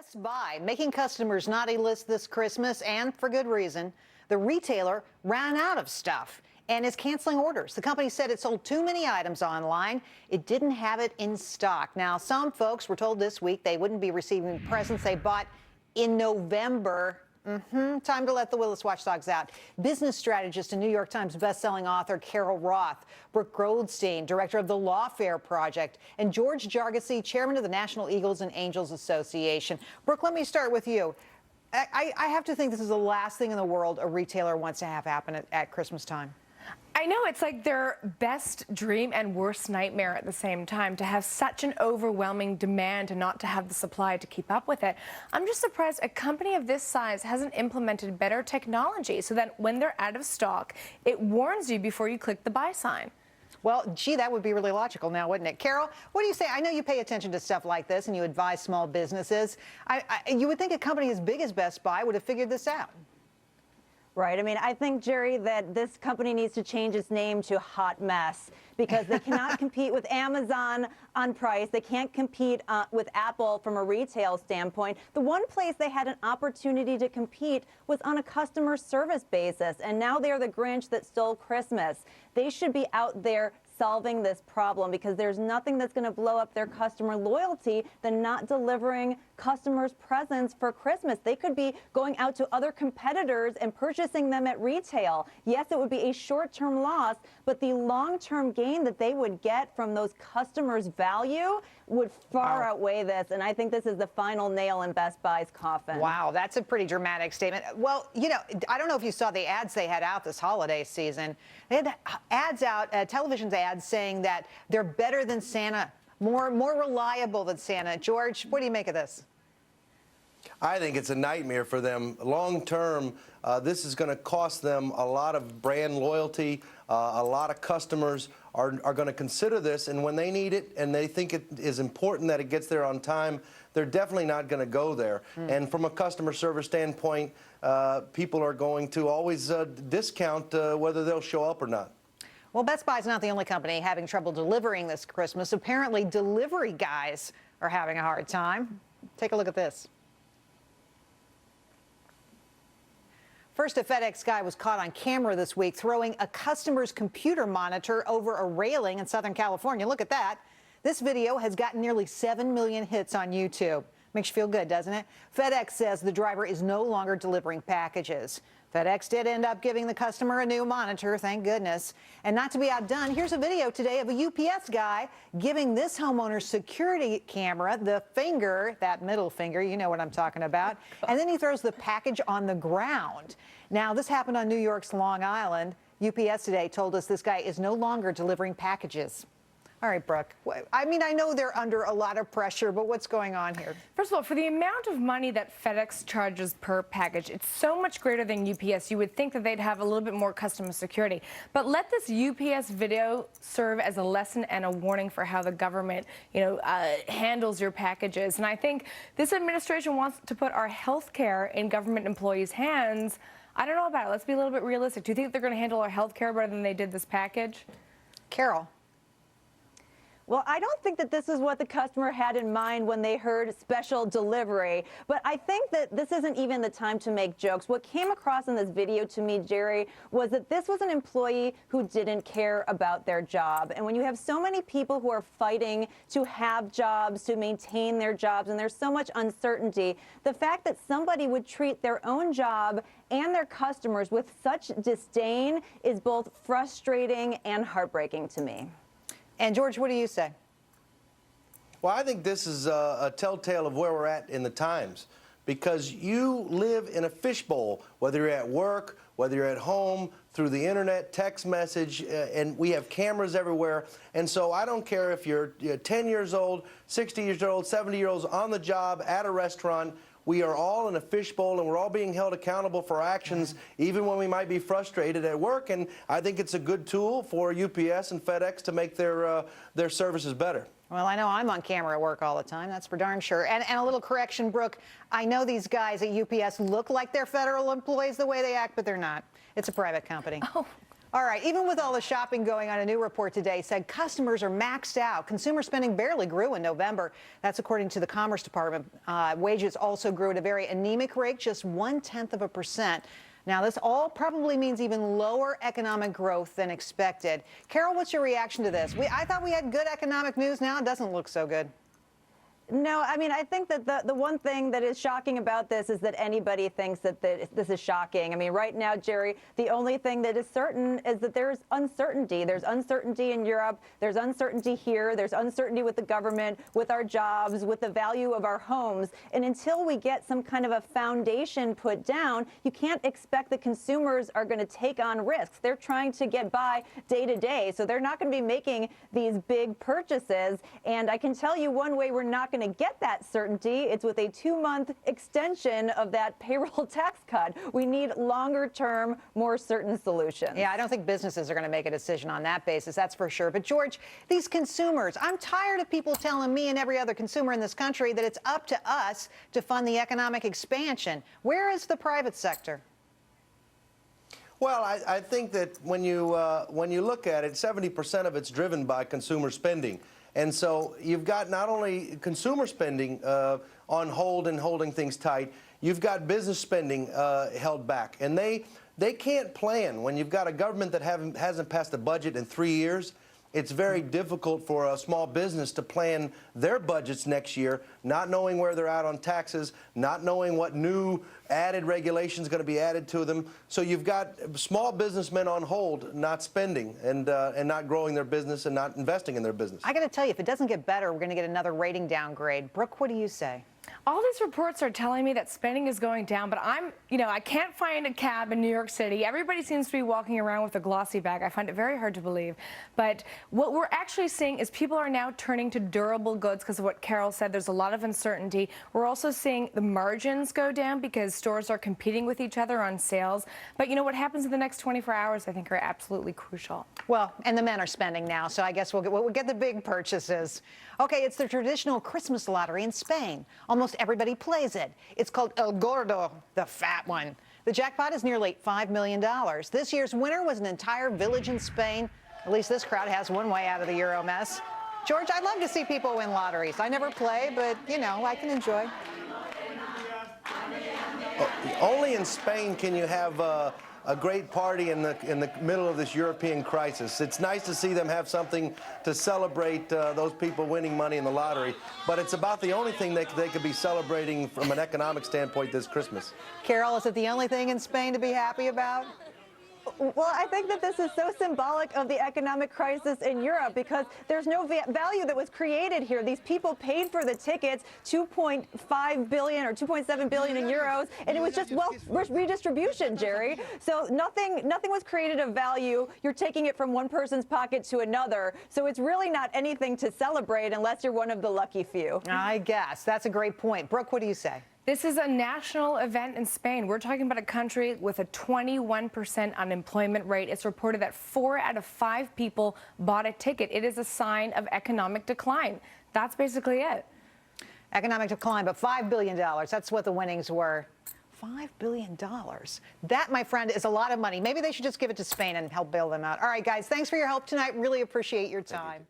Best Buy making customers naughty lists this Christmas, and for good reason. The retailer ran out of stuff and is canceling orders. The company said it sold too many items online. It didn't have it in stock. Now, some folks were told this week they wouldn't be receiving presents they bought in November. Time to let the Willis watchdogs out. Business strategist and New York Times bestselling author Carol Roth, Brooke Goldstein, director of the Lawfare Project, and George Jarkesy, chairman of the National Eagles and Angels Association. Brooke, let me start with you. I have to think this is the last thing in the world a retailer wants to have happen at Christmas time. I know, it's like their best dream and worst nightmare at the same time, to have such an overwhelming demand and not to have the supply to keep up with it. I'm just surprised a company of this size hasn't implemented better technology so that when they're out of stock, it warns you before you click the buy sign. Well, gee, that would be really logical now, wouldn't it? Carol, what do you say? I know you pay attention to stuff like this and you advise small businesses. You would think a company as big as Best Buy would have figured this out. Right. I mean, I think, Jerry, that this company needs to change its name to Hot Mess because they cannot compete with Amazon on price. They can't compete with Apple from a retail standpoint. The one place they had an opportunity to compete was on a customer service basis, and now they're the Grinch that stole Christmas. They should be out there solving this problem because there's nothing that's going to blow up their customer loyalty than not delivering customers presents for Christmas. They could be going out to other competitors and purchasing them at retail. Yes, it would be a short-term loss, but the long-term gain that they would get from those customers' value would far outweigh this, and I think this is the final nail in Best Buy's coffin. Wow, that's a pretty dramatic statement. Well, you know, I don't know if you saw the ads they had out this holiday season. They had ads out, television ads saying that they're better than Santa, more reliable than Santa. George, what do you make of this? I think it's a nightmare for them. Long term, this is going to cost them a lot of brand loyalty. A lot of customers are going to consider this, and when they need it and they think it is important that it gets there on time, they're definitely not going to go there. And from a customer service standpoint, people are going to always discount whether they'll show up or not. Well, Best Buy's not the only company having trouble delivering this Christmas. Apparently, delivery guys are having a hard time. Take a look at this. First, a FedEx guy was caught on camera this week throwing a customer's computer monitor over a railing in Southern California. Look at that. This video has gotten nearly 7 million hits on YouTube. Makes you feel good, doesn't it? FedEx says the driver is no longer delivering packages. FedEx did end up giving the customer a new monitor, thank goodness. And not to be outdone, here's a video today of a UPS guy giving this homeowner's security camera the finger, that middle finger, you know what I'm talking about, and then he throws the package on the ground. Now, this happened on New York's Long Island. UPS today told us this guy is no longer delivering packages. All right, Brooke. I mean, I know they're under a lot of pressure, but what's going on here? First of all, for the amount of money that FedEx charges per package, it's so much greater than UPS. You would think that they'd have a little bit more customer security. But let this UPS video serve as a lesson and a warning for how the government, handles your packages. And I think this administration wants to put our health care in government employees' hands. I don't know about it. Let's be a little bit realistic. Do you think they're going to handle our health care better than they did this package? Carol. Well, I don't think that this is what the customer had in mind when they heard special delivery, but I think that this isn't even the time to make jokes. What came across in this video to me, Jerry, was that this was an employee who didn't care about their job. And when you have so many people who are fighting to have jobs, to maintain their jobs, and there's so much uncertainty, the fact that somebody would treat their own job and their customers with such disdain is both frustrating and heartbreaking to me. And George, what do you say? Well, I think this is a telltale of where we're at in the times, because you live in a fishbowl, whether you're at work, whether you're at home, through the internet, text message, and we have cameras everywhere. And so I don't care if you're 10 years old, 60 years old, 70 years old, on the job, at a restaurant. We are all in a fishbowl, and we're all being held accountable for our actions, even when we might be frustrated at work. And I think it's a good tool for UPS and FedEx to make their services better. Well, I know I'm on camera at work all the time. That's for darn sure. And a little correction, Brooke. I know these guys at UPS look like they're federal employees the way they act, but they're not. It's a private company. Oh. All right, even with all the shopping going on, a new report today said customers are maxed out. Consumer spending barely grew in November. That's according to the Commerce Department. Wages also grew at a very anemic rate, just 0.1%. Now, this all probably means even lower economic growth than expected. Carol, what's your reaction to this? I thought we had good economic news. Now it doesn't look so good. No, I mean, I think that the one thing that is shocking about this is that anybody thinks that this is shocking. I mean, right now, Jerry, the only thing that is certain is that there's uncertainty. There's uncertainty in Europe. There's uncertainty here. There's uncertainty with the government, with our jobs, with the value of our homes. And until we get some kind of a foundation put down, you can't expect the consumers are going to take on risks. They're trying to get by day to day, so they're not going to be making these big purchases. And I can tell you one way we're not going to get that certainty. It's with a 2-month extension of that payroll tax cut. We need longer term, more certain solutions. Yeah, I don't think businesses are going to make a decision on that basis, that's for sure. But George, these consumers, I'm tired of people telling me and every other consumer in this country that it's up to us to fund the economic expansion. Where is the private sector? Well, I think that when you look at it, 70% of it's driven by consumer spending. And so you've got not only consumer spending on hold and holding things tight, you've got business spending held back. And they can't plan. When you've got a government that hasn't passed a budget in 3 years, it's very difficult for a small business to plan their budgets next year, not knowing where they're at on taxes, not knowing what new added regulations going to be added to them. So you've got small businessmen on hold, not spending and not growing their business and not investing in their business. I got to tell you, if it doesn't get better, we're going to get another rating downgrade. Brooke, what do you say? All these reports are telling me that spending is going down, but I can't find a cab in New York City. Everybody seems to be walking around with a glossy bag. I find it very hard to believe. But what we're actually seeing is people are now turning to durable goods because of what Carol said. There's a lot of uncertainty. We're also seeing the margins go down because stores are competing with each other on sales. But you know what happens in the next 24 hours, I think, are absolutely crucial. Well, and the men are spending now, so I guess we'll get the big purchases. Okay, it's the traditional Christmas lottery in Spain. Almost everybody plays it. It's called El Gordo, the fat one. The jackpot is nearly $5 million. This year's winner was an entire village in Spain. At least this crowd has one way out of the Euro mess. George, I'd love to see people win lotteries. I never play, but, you know, I can enjoy. Only in Spain can you have a great party in the middle of this European crisis. It's nice to see them have something to celebrate those people winning money in the lottery, but it's about the only thing they could be celebrating from an economic standpoint this Christmas. Carol, is it the only thing in Spain to be happy about? Well, I think that this is so symbolic of the economic crisis in Europe because there's no value that was created here. These people paid for the tickets, 2.5 billion or 2.7 billion in euros, and it was just wealth redistribution, Jerry. So nothing was created of value. You're taking it from one person's pocket to another. So it's really not anything to celebrate unless you're one of the lucky few. I guess. That's a great point. Brooke, what do you say? This is a national event in Spain. We're talking about a country with a 21% unemployment rate. It's reported that 4 out of 5 people bought a ticket. It is a sign of economic decline. That's basically it. Economic decline, but $5 billion. That's what the winnings were. $5 billion. That, my friend, is a lot of money. Maybe they should just give it to Spain and help bail them out. All right, guys, thanks for your help tonight. Really appreciate your time.